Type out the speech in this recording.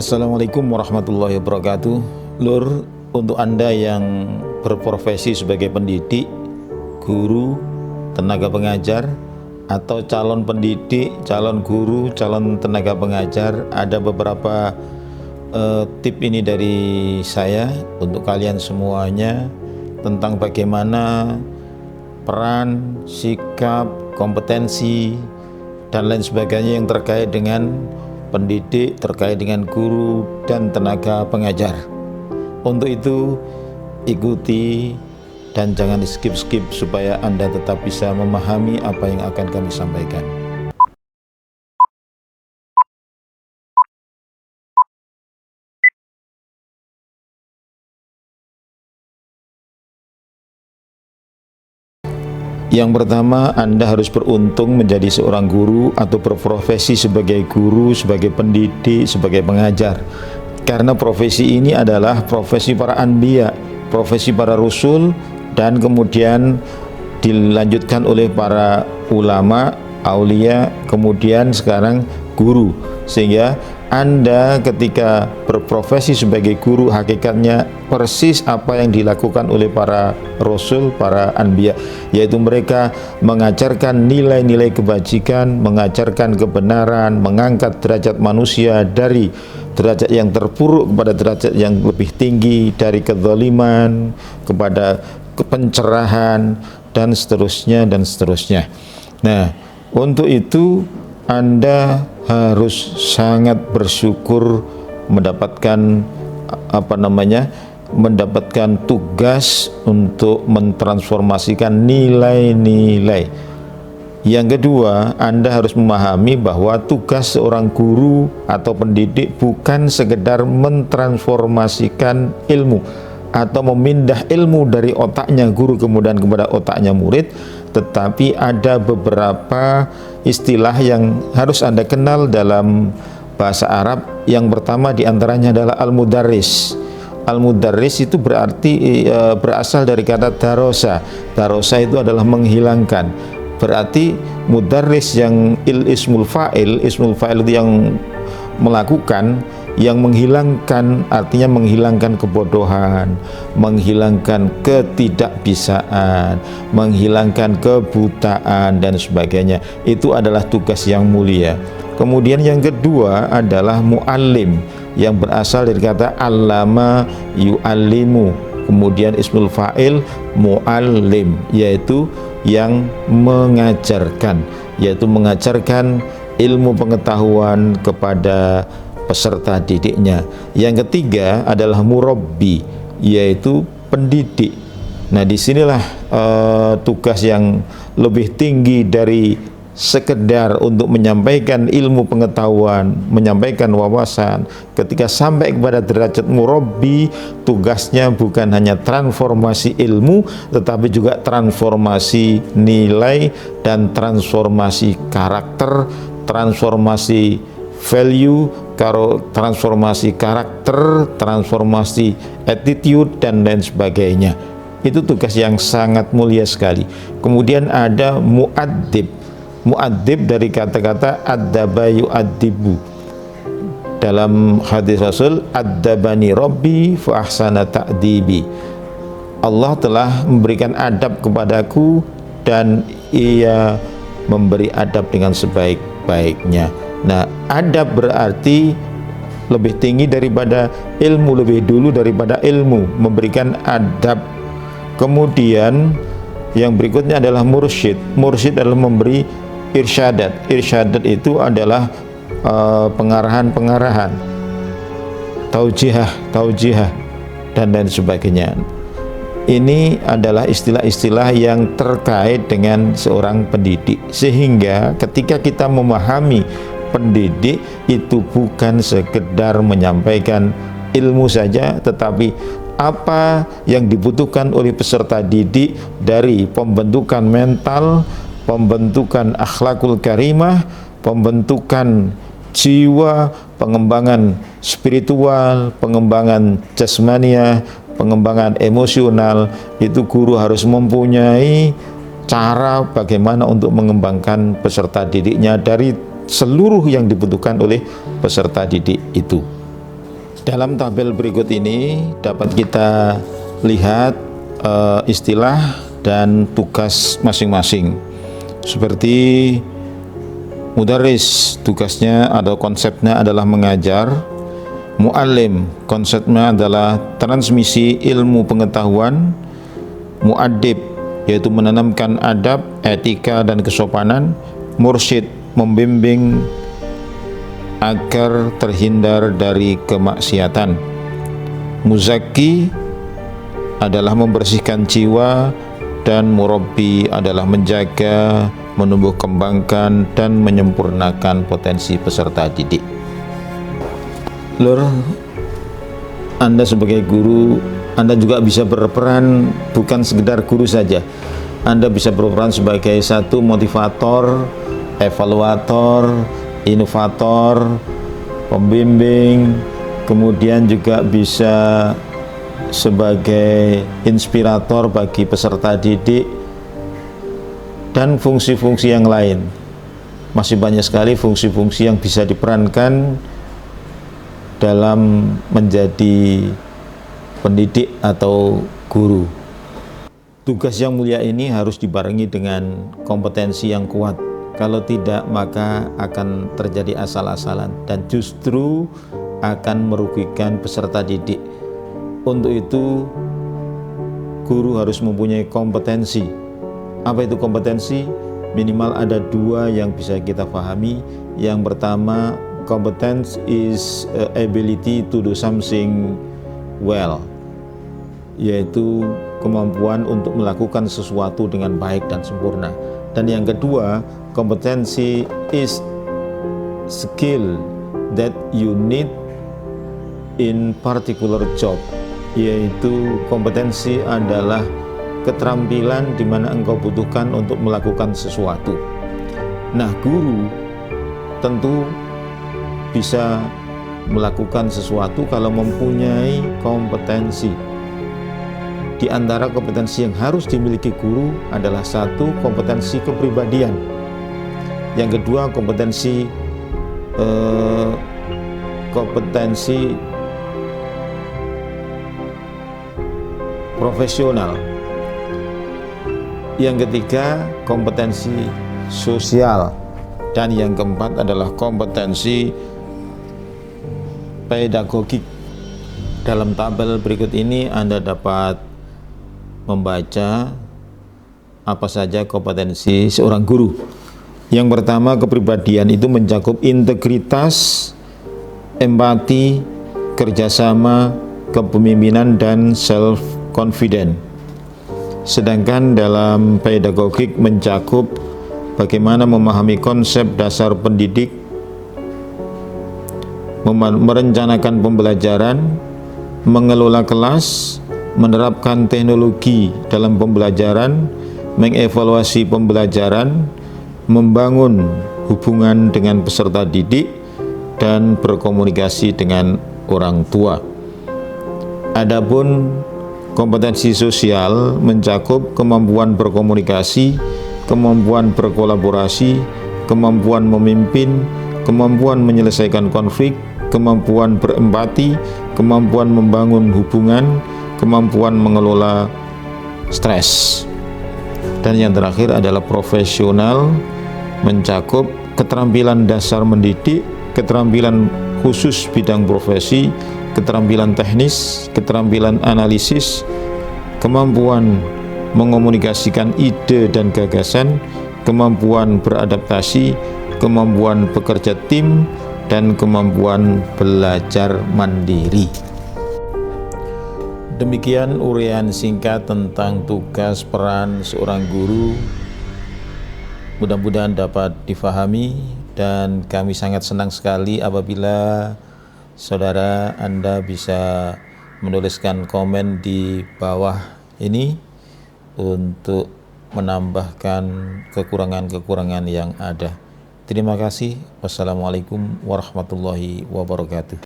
Assalamualaikum warahmatullahi wabarakatuh. Lur, untuk Anda yang berprofesi sebagai pendidik, guru, tenaga pengajar, atau calon pendidik, calon guru, calon tenaga pengajar, ada beberapa tip ini dari saya untuk kalian semuanya tentang bagaimana peran, sikap, kompetensi, dan lain sebagainya yang terkait dengan pendidik, terkait dengan guru dan tenaga pengajar. Untuk itu ikuti dan jangan di skip-skip supaya Anda tetap bisa memahami apa yang akan kami sampaikan. Yang pertama, Anda harus beruntung menjadi seorang guru atau berprofesi sebagai guru, sebagai pendidik, sebagai pengajar. Karena profesi ini adalah profesi para anbiya, profesi para rasul, dan kemudian dilanjutkan oleh para ulama, aulia, kemudian sekarang guru. Sehingga Anda ketika berprofesi sebagai guru hakikatnya persis apa yang dilakukan oleh para rasul, para anbiya, yaitu mereka mengajarkan nilai-nilai kebajikan, mengajarkan kebenaran, mengangkat derajat manusia dari derajat yang terpuruk kepada derajat yang lebih tinggi, dari kezaliman kepada pencerahan, dan seterusnya dan seterusnya. Nah, untuk itu Anda harus sangat bersyukur mendapatkan mendapatkan tugas untuk mentransformasikan nilai-nilai. Yang kedua, Anda harus memahami bahwa tugas seorang guru atau pendidik bukan sekedar mentransformasikan ilmu atau memindah ilmu dari otaknya guru kemudian kepada otaknya murid, tetapi ada beberapa istilah yang harus Anda kenal dalam bahasa Arab. Yang pertama diantaranya adalah al-mudarris. Al-mudarris itu berarti berasal dari kata darosa. Darosa itu adalah menghilangkan. Berarti mudarris yang ismul fa'il itu yang melakukan, yang menghilangkan, artinya menghilangkan kebodohan, menghilangkan ketidakbisaan, menghilangkan kebutaan dan sebagainya. Itu adalah tugas yang mulia. Kemudian yang kedua adalah muallim, yang berasal dari kata allama yu'allimu. Kemudian ismul fa'il muallim, yaitu yang mengajarkan, yaitu mengajarkan ilmu pengetahuan kepada peserta didiknya. Yang ketiga adalah murabbi, yaitu pendidik. Nah, disinilah tugas yang lebih tinggi dari sekedar untuk menyampaikan ilmu pengetahuan, menyampaikan wawasan. Ketika sampai kepada derajat murabbi, tugasnya bukan hanya transformasi ilmu, tetapi juga transformasi nilai dan transformasi karakter, transformasi value, transformasi karakter, transformasi attitude, dan lain sebagainya. Itu tugas yang sangat mulia sekali. Kemudian ada mu'addib. Mu'addib dari kata-kata addaba yu'addibu. Dalam hadis Rasul, addabani rabbi fa ahsana ta'dibi. Allah telah memberikan adab kepadaku dan ia memberi adab dengan sebaik-baiknya. Nah, adab berarti lebih tinggi daripada ilmu, lebih dulu daripada ilmu, memberikan adab. Kemudian yang berikutnya adalah mursyid. Mursyid adalah memberi irsyadat. Irsyadat itu adalah pengarahan-pengarahan, taujihah, dan lain sebagainya. Ini adalah istilah-istilah yang terkait dengan seorang pendidik, sehingga ketika kita memahami pendidik itu bukan sekedar menyampaikan ilmu saja, tetapi apa yang dibutuhkan oleh peserta didik dari pembentukan mental, pembentukan akhlakul karimah, pembentukan jiwa, pengembangan spiritual, pengembangan jasmaniah, pengembangan emosional. Itu guru harus mempunyai cara bagaimana untuk mengembangkan peserta didiknya dari seluruh yang dibutuhkan oleh peserta didik itu. Dalam tabel berikut ini dapat kita lihat istilah dan tugas masing-masing. Seperti mudarris, tugasnya atau konsepnya adalah mengajar. Muallim, konsepnya adalah transmisi ilmu pengetahuan. Muaddib, yaitu menanamkan adab, etika dan kesopanan. Mursyid, membimbing agar terhindar dari kemaksiatan. Muzaki adalah membersihkan jiwa, dan murabbi adalah menjaga, menumbuh kembangkan dan menyempurnakan potensi peserta didik. Lur, Anda sebagai guru, Anda juga bisa berperan bukan sekedar guru saja. Anda bisa berperan sebagai satu motivator, evaluator, inovator, pembimbing, kemudian juga bisa sebagai inspirator bagi peserta didik, dan fungsi-fungsi yang lain. Masih banyak sekali fungsi-fungsi yang bisa diperankan dalam menjadi pendidik atau guru. Tugas yang mulia ini harus dibarengi dengan kompetensi yang kuat. Kalau tidak, maka akan terjadi asal-asalan dan justru akan merugikan peserta didik. Untuk itu, guru harus mempunyai kompetensi. Apa itu kompetensi? Minimal ada dua yang bisa kita pahami. Yang pertama, competence is ability to do something well, yaitu kemampuan untuk melakukan sesuatu dengan baik dan sempurna. Dan yang kedua, kompetensi is skill that you need in particular job, yaitu kompetensi adalah keterampilan di mana engkau butuhkan untuk melakukan sesuatu. Nah, guru tentu bisa melakukan sesuatu kalau mempunyai kompetensi. Di antara kompetensi yang harus dimiliki guru adalah satu, kompetensi kepribadian. Yang kedua, kompetensi profesional. Yang ketiga, kompetensi sosial. Dan yang keempat adalah kompetensi pedagogik. Dalam tabel berikut ini Anda dapat membaca apa saja kompetensi seorang guru. Yang pertama, kepribadian itu mencakup integritas, empati, kerjasama, kepemimpinan, dan self-confident. Sedangkan dalam pedagogik mencakup bagaimana memahami konsep dasar pendidik, merencanakan pembelajaran, mengelola kelas, menerapkan teknologi dalam pembelajaran, mengevaluasi pembelajaran, membangun hubungan dengan peserta didik, dan berkomunikasi dengan orang tua. Adapun kompetensi sosial mencakup kemampuan berkomunikasi, kemampuan berkolaborasi, kemampuan memimpin, kemampuan menyelesaikan konflik, kemampuan berempati, kemampuan membangun hubungan, kemampuan mengelola stres. Dan yang terakhir adalah profesional, mencakup keterampilan dasar mendidik, keterampilan khusus bidang profesi, keterampilan teknis, keterampilan analisis, kemampuan mengomunikasikan ide dan gagasan, kemampuan beradaptasi, kemampuan bekerja tim, dan kemampuan belajar mandiri. Demikian uraian singkat tentang tugas peran seorang guru. Mudah-mudahan dapat difahami, dan kami sangat senang sekali apabila saudara Anda bisa menuliskan komen di bawah ini untuk menambahkan kekurangan-kekurangan yang ada. Terima kasih. Wassalamualaikum warahmatullahi wabarakatuh.